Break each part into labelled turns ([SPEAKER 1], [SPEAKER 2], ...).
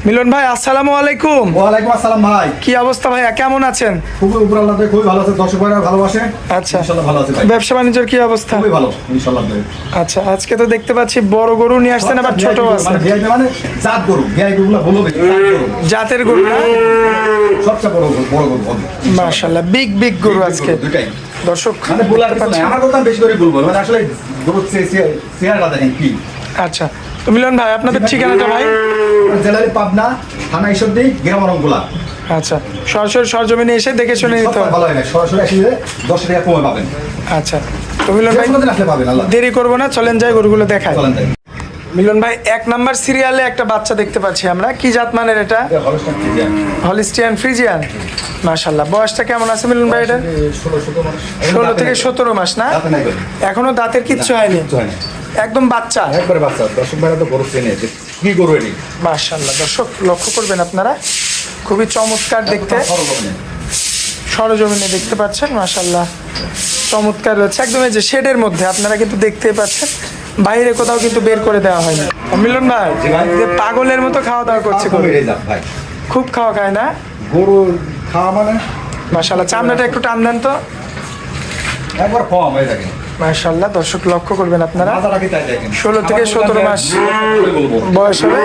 [SPEAKER 1] মিলন ভাই আসসালামু আলাইকুম।
[SPEAKER 2] ওয়ালাইকুম আসসালাম ভাই।
[SPEAKER 1] কি অবস্থা ভাইয়া, কেমন আছেন?
[SPEAKER 2] খুবই উপর আল্লাহ খুবই ভালো আছে, দর্শক ভাইরা ভালোবাসে।
[SPEAKER 1] আচ্ছা,
[SPEAKER 2] ইনশাআল্লাহ ভালো আছে ভাই।
[SPEAKER 1] ব্যবসা বাণিজ্যের কি অবস্থা?
[SPEAKER 2] খুবই ভালো ইনশাআল্লাহ ভাই।
[SPEAKER 1] আচ্ছা, আজকে তো দেখতে পাচ্ছি বড় গরু নিয়ে আসছেন, আবার ছোট আছে।
[SPEAKER 2] মানে ভিআইপি মানে জাত গরু, ভিআইপি গুলো বলো বেশি জাত গরু।
[SPEAKER 1] জাতের গরু না?
[SPEAKER 2] সবচেয়ে বড় গরু, বড় গরু হবে।
[SPEAKER 1] মাশাআল্লাহ, বিগ গরু আজকে।
[SPEAKER 2] দুটাই
[SPEAKER 1] দর্শক
[SPEAKER 2] মানে বলার কিছু নাই, আমার কথা বেশি করে বলবো, মানে আসলে গরু চেহারা দেখেন কি।
[SPEAKER 1] আচ্ছা, তো মিলন ভাই আপনাদের ঠিকানাটা ভাই?
[SPEAKER 2] জেলার পাবনা, থানা ঈশ্বরদী, গ্রাম রংপুলা।
[SPEAKER 1] আচ্ছা, সরাসরি সরজমিনে এসে দেখে শুনে নিতে হবে।
[SPEAKER 2] ভালো হয় না, সরাসরি এসে 10 টাকা কমে পাবেন।
[SPEAKER 1] আচ্ছা, তো মিলন ভাই
[SPEAKER 2] আসলে পাবেন আল্লাহ।
[SPEAKER 1] দেরি করবো না, চলেন যাই গরুগুলো দেখাই।
[SPEAKER 2] চলেন তাই।
[SPEAKER 1] মিলন ভাই, 1 নাম্বার সিরিয়ালে একটা বাচ্চা দেখতে পাচ্ছি আমরা, কি জাত মানের এটা?
[SPEAKER 2] Holstein Friesian.
[SPEAKER 1] Holstein Friesian. মাশাআল্লাহ, বয়সটা কেমন আছে মিলন ভাই এটা? 16 থেকে 17 মাস না?
[SPEAKER 2] দাঁতে নাই গরু।
[SPEAKER 1] এখনো দাঁতের কিচ্ছু হয়নি,
[SPEAKER 2] কিচ্ছু হয় না।
[SPEAKER 1] একদম বাচ্চা।
[SPEAKER 2] একবারে বাচ্চা, দর্শক ভাইরা তো গরু চেনে যে কি গরু এটি।
[SPEAKER 1] মাশাআল্লাহ, দর্শক লক্ষ্য করবেন আপনারা, খুবই চমৎকার দেখতে। সরজমিনে দেখতে পাচ্ছেন, মাশাআল্লাহ চমৎকার রয়েছে, একদম এই যে শেডের মধ্যে আপনারা কিন্তু দেখতেই পাচ্ছেন, বাইরে কোথাও কিন্তু বের করে দেওয়া হয়নি। মিলন ভাই, যে পাগলের মতো খাওয়া দাওয়া করছে গরু,
[SPEAKER 2] ভাই
[SPEAKER 1] খুব খাওয়া খায় না?
[SPEAKER 2] গরু খাওয়া মানে
[SPEAKER 1] মাশাআল্লাহ, চামড়াটা একটু টান দেন তো।
[SPEAKER 2] একবার কম হয়ে থাকে।
[SPEAKER 1] মাশাআল্লাহ, দর্শক লক্ষ্য করবেন আপনারা,
[SPEAKER 2] মাথা রাখি তাই দেখেন।
[SPEAKER 1] 16 থেকে 17 মাস বয়স হবে।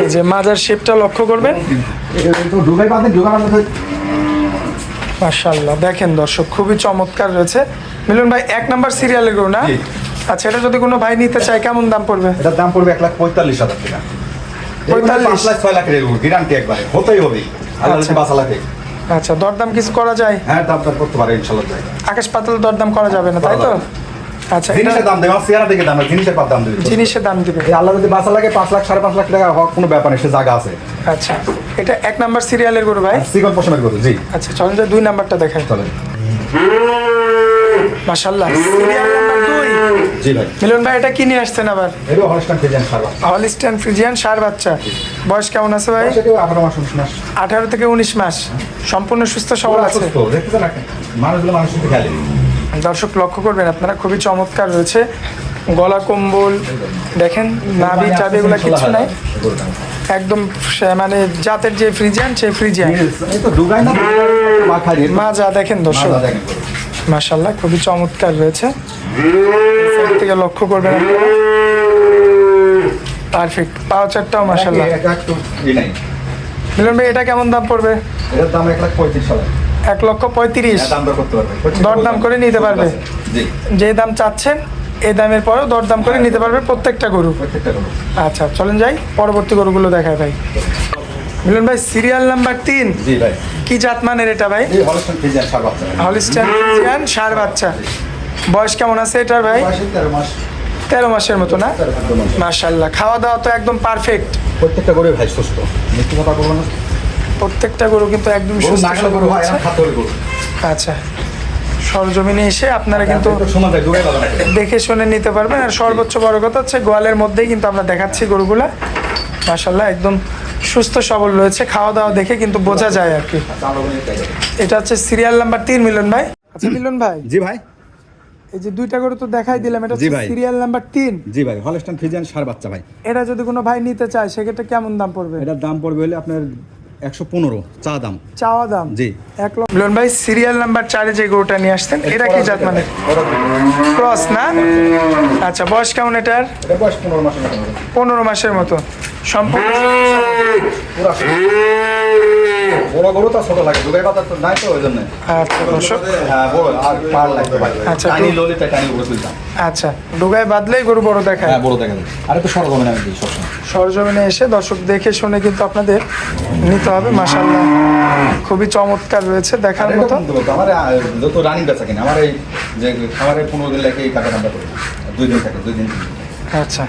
[SPEAKER 1] এই যে মাজার শেপটা লক্ষ্য করবেন।
[SPEAKER 2] তো ঢুকাই পাতেন, ঢুকানোর মধ্যে
[SPEAKER 1] মাশাআল্লাহ, দেখেন দর্শক খুবই চমৎকার রয়েছে। মিলন ভাই, 1 নাম্বার সিরিয়ালের গরু না?
[SPEAKER 2] জি।
[SPEAKER 1] আচ্ছা, এটা যদি কোনো ভাই নিতে চায় কেমন দাম পড়বে?
[SPEAKER 2] এটার দাম পড়বে 1,45,000 টাকা।
[SPEAKER 1] 45?
[SPEAKER 2] 5,00,000 লাখের গরু, গ্যারান্টি একবারে হতেই হবে। আল্লাহ
[SPEAKER 1] আচ্ছা।
[SPEAKER 2] যদি বাঁচা লাগে।
[SPEAKER 1] আচ্ছা, দরদাম কিছু করা যায়?
[SPEAKER 2] হ্যাঁ, দাম দর করতে পারে ইনশাআল্লাহ যায়।
[SPEAKER 1] আকাশ পাতাল দরদাম করা যাবে না, তাই তো? আচ্ছা, এটা
[SPEAKER 2] জিনিসের দাম দেবে, আমার চেহারা দেখে দাম, জিনিসের দাম দেবে।
[SPEAKER 1] জিনিসের দাম দিবে।
[SPEAKER 2] এই আল্লাহ যদি বাঁচা লাগে 5 লাখ 5.5 লাখ টাকা হওয়ার কোনো ব্যাপার নেই, সে জায়গা আছে।
[SPEAKER 1] আচ্ছা, এটা 1 নাম্বার সিরিয়ালের গরু ভাই।
[SPEAKER 2] সিকন পশমের গরু, জি।
[SPEAKER 1] আচ্ছা, চলেন যে 2 নাম্বারটা দেখাই।
[SPEAKER 2] চলেন।
[SPEAKER 1] মাশাআল্লাহ, সিরিয়াল নাম্বার 2।
[SPEAKER 2] জি ভাই।
[SPEAKER 1] মিলন ভাই, এটা কি নিয়ে আসছেন আবার?
[SPEAKER 2] এরও হলস্টাইন ফ্রিজিয়ান সার বাচ্চা।
[SPEAKER 1] হলিস্টিয়ান ফ্রিজিয়ান ষাঁড় বাচ্চা। বয়স কেমন আছে ভাই?
[SPEAKER 2] সেটাও 18 মাস 19 মাস।
[SPEAKER 1] 18 থেকে 19 মাস। সম্পূর্ণ সুস্থ সবল আছে।
[SPEAKER 2] সুস্থ, দেখতে না মানুষগুলো মানুষের খেয়ালে।
[SPEAKER 1] দর্শক লক্ষ্য করবেন আপনারা, খুবই চমৎকার রয়েছে, গলা কম্বল দেখেন, নাভি চাবি এগুলো কিছু নাই, একদম মানে জাতের যে ফ্রিজিয়ান সেই ফ্রিজিয়ান।
[SPEAKER 2] এই তো ঢুকাই না মাখাই রে।
[SPEAKER 1] মাজা দেখেন দর্শক, মাশাআল্লাহ খুবই চমৎকার রয়েছে। সাইড থেকে লক্ষ্য করবেন আপনারা, পারফেক্ট পাউচারটাও মাশাআল্লাহ।
[SPEAKER 2] একটু এই নাই।
[SPEAKER 1] মিলন ভাই, এটা কেমন দাম পড়বে?
[SPEAKER 2] এর দাম 1,35,000।
[SPEAKER 1] 1,35,000।
[SPEAKER 2] দাম দর করতে পারবে,
[SPEAKER 1] দরদাম করে নিতে পারবে।
[SPEAKER 2] জি।
[SPEAKER 1] যে দাম চাচ্ছেন এই দামের পরেও দরদাম করে নিতে পারবে প্রত্যেকটা গরু।
[SPEAKER 2] প্রত্যেকটা গরু।
[SPEAKER 1] আচ্ছা, চলেন যাই পরবর্তী গরুগুলো দেখায় ভাই। মিলন ভাই, সিরিয়াল নাম্বার 3।
[SPEAKER 2] জি ভাই।
[SPEAKER 1] কি জাত মানের এটা ভাই?
[SPEAKER 2] এই হলস্টাইন ফ্রিজিয়ান সার বাচ্চা।
[SPEAKER 1] হলিস্টিয়ান ফ্রিজিয়ান ষাঁড় বাচ্চা। বয়স কেমন আছে এটার ভাই?
[SPEAKER 2] 13 মাস।
[SPEAKER 1] 13 মাসের মতো না?
[SPEAKER 2] 13 মাস।
[SPEAKER 1] মাশাআল্লাহ, খাওয়া দাওয়া তো একদম পারফেক্ট।
[SPEAKER 2] প্রত্যেকটা গরু ভাই সুস্থ, মিথ্যে কথা বলবো না।
[SPEAKER 1] প্রত্যেকটা গরু কিন্তু একদম
[SPEAKER 2] গরু
[SPEAKER 1] সুস্থ
[SPEAKER 2] নাগলা গরু হয়, আর খাতে হবে গরু।
[SPEAKER 1] আচ্ছা, সরজমিনে এসে আপনারা কিন্তু
[SPEAKER 2] সমান যায় ঢুকাই পাবে না।
[SPEAKER 1] দেখে শুনে নিতে পারবেন। আর সর্বোচ্চ বড় কথা হচ্ছে গোয়ালের মধ্যেই কিন্তু আমরা দেখাচ্ছি গরুগুলা, মাশাআল্লাহ একদম সুস্থ সবল রয়েছে, খাওয়া দাওয়া দেখে কিন্তু বোঝা যায় আর কি। এটা হচ্ছে সিরিয়াল নাম্বার 3 মিলন ভাই। আচ্ছা মিলন ভাই,
[SPEAKER 2] জি ভাই।
[SPEAKER 1] এই যে 2টা গরু তো দেখাই দিলাম, এটা
[SPEAKER 2] জি
[SPEAKER 1] হচ্ছে
[SPEAKER 2] ভাই।
[SPEAKER 1] Serial number 3।
[SPEAKER 2] জি ভাই, হলস্টাইন ফ্রিজিয়ান সার বাচ্চা ভাই।
[SPEAKER 1] এটা যদি কোনো ভাই নিতে চায় সেক্ষেত্রে কেমন দাম পড়বে?
[SPEAKER 2] এটার দাম পড়বে হলে আপনার 115 চা দাম।
[SPEAKER 1] চাওয়া দাম
[SPEAKER 2] জি।
[SPEAKER 1] 1 লক্ষ। মিলন ভাই, সিরিয়াল নাম্বার 4 যে গরুটা নিয়ে আসতেন, এটা কি জাত মানে? ক্রস না? আচ্ছা, বয়স কেমন এটার?
[SPEAKER 2] এটা বয়স 15 মাসের মতো হবে।
[SPEAKER 1] 15 মাসের মতো। সম্পূর্ণ
[SPEAKER 2] পুরা বড় গরু তো ছোট লাগে, ঢুকাই পাতা তো নাই তো ওই জন্য।
[SPEAKER 1] আচ্ছা দর্শক,
[SPEAKER 2] হ্যাঁ বড় আর পার লাগবে ভাই।
[SPEAKER 1] আচ্ছা,
[SPEAKER 2] টানি ললি তাই টানি উপরে তুলতাম।
[SPEAKER 1] আচ্ছা, ডুগায় বাদলেই গরু বড় দেখায়।
[SPEAKER 2] হ্যাঁ বড় দেখা যায়। আর একটু সরল হবে না আমি সবসময়।
[SPEAKER 1] সরজমিনে এসে দর্শক দেখে শুনে কিন্তু আপনাদের নিতে হবে। মাশাআল্লাহ খুবই চমৎকার রয়েছে, দেখার মতো।
[SPEAKER 2] আমার যত রানিং বেচা কিনা আমার এই যে আমার 15 দিন লাগে এই টাকাটা আমরা করি। 2 দিন থাকে, 2 দিন।
[SPEAKER 1] আচ্ছা,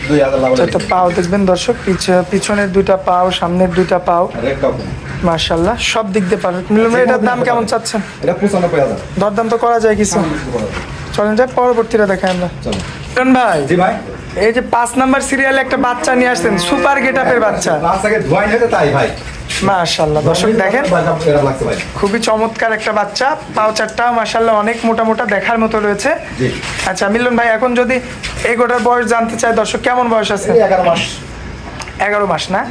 [SPEAKER 2] 2,000 লাভ
[SPEAKER 1] একটা পাও দেখবেন দর্শক, পিছনের 2টা পাও, সামনের 2টা পাও,
[SPEAKER 2] রেড কাপ।
[SPEAKER 1] মাশাআল্লাহ সব দিক দিয়ে পারফেক্ট। মিলন ভাই, এটার দাম কেমন চাচ্ছেন?
[SPEAKER 2] এটা 95,000।
[SPEAKER 1] দরদাম তো করা যায় কিছু? চলেন যাই পরবর্তীটা দেখাই আমরা।
[SPEAKER 2] চলো।
[SPEAKER 1] মিলন ভাই,
[SPEAKER 2] জি ভাই।
[SPEAKER 1] এই যে 5 নাম্বার সিরিয়ালে একটা বাচ্চা নিয়ে আসছেন, সুপার গেটআপের বাচ্চা।
[SPEAKER 2] রাস্তাকে ধোয়াই নিতে তাই ভাই।
[SPEAKER 1] মাশাআল্লাহ দর্শক দেখেন,
[SPEAKER 2] এরকম লাগছে ভাই।
[SPEAKER 1] খুবই চমৎকার একটা বাচ্চা, পাউচারটা মাশাআল্লাহ অনেক মোটা মোটা দেখার মতো রয়েছে।
[SPEAKER 2] জি।
[SPEAKER 1] আচ্ছা মিলন ভাই, এখন যদি এই গোটার বয়স জানতে চাই দর্শক, কেমন বয়স আছে?
[SPEAKER 2] এই 11 মাস।
[SPEAKER 1] 11 মাস না?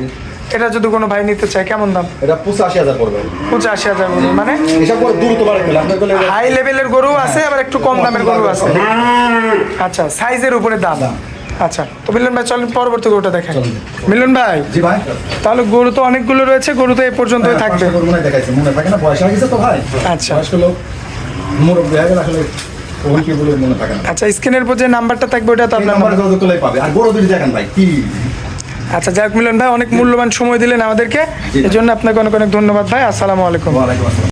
[SPEAKER 1] এটা যদি কোনো ভাই নিতে চায় কেমন দাম?
[SPEAKER 2] এটা 85,000 পড়বে।
[SPEAKER 1] 85,000 বলুন, মানে
[SPEAKER 2] এসব করে দ্রুত বাড়াই ফেলে আপনি বলে
[SPEAKER 1] হাই লেভেলের গরু আছে, আবার একটু কম দামের গরু আছে। আচ্ছা, সাইজের উপরে দাম। আচ্ছা, তো মিলন ভাই চলেন পরবর্তী গরুটা দেখেন। মিলন ভাই,
[SPEAKER 2] জি ভাই,
[SPEAKER 1] তাহলে গরু তো অনেকগুলো রয়েছে, গরু তো এই পর্যন্তই থাকবে।
[SPEAKER 2] পাঁচটা গরু মনে হয় দেখাইছে, মনে থাকে না, বয়স হয়ে গেছে তো ভাই।
[SPEAKER 1] আচ্ছা।
[SPEAKER 2] বয়স্ক লোক মুরব্বি হয়ে গেলে আসলে ওই কি বলে মনে থাকে না।
[SPEAKER 1] আচ্ছা, স্ক্রিনের উপর যে নাম্বারটা থাকবে ওটা তো
[SPEAKER 2] এই
[SPEAKER 1] আপনার
[SPEAKER 2] নাম্বারে যোগাযোগ করলেই পাবে। আর গরু দুটি দেখেন ভাই কি।
[SPEAKER 1] আচ্ছা, যাই হোক মিলন ভাই, অনেক মূল্যবান সময় দিলেন আমাদেরকে,
[SPEAKER 2] জি।
[SPEAKER 1] এজন্য আপনাকে অনেক অনেক ধন্যবাদ ভাই। আসসালামু আলাইকুম।
[SPEAKER 2] ওয়ালাইকুম আসসালাম।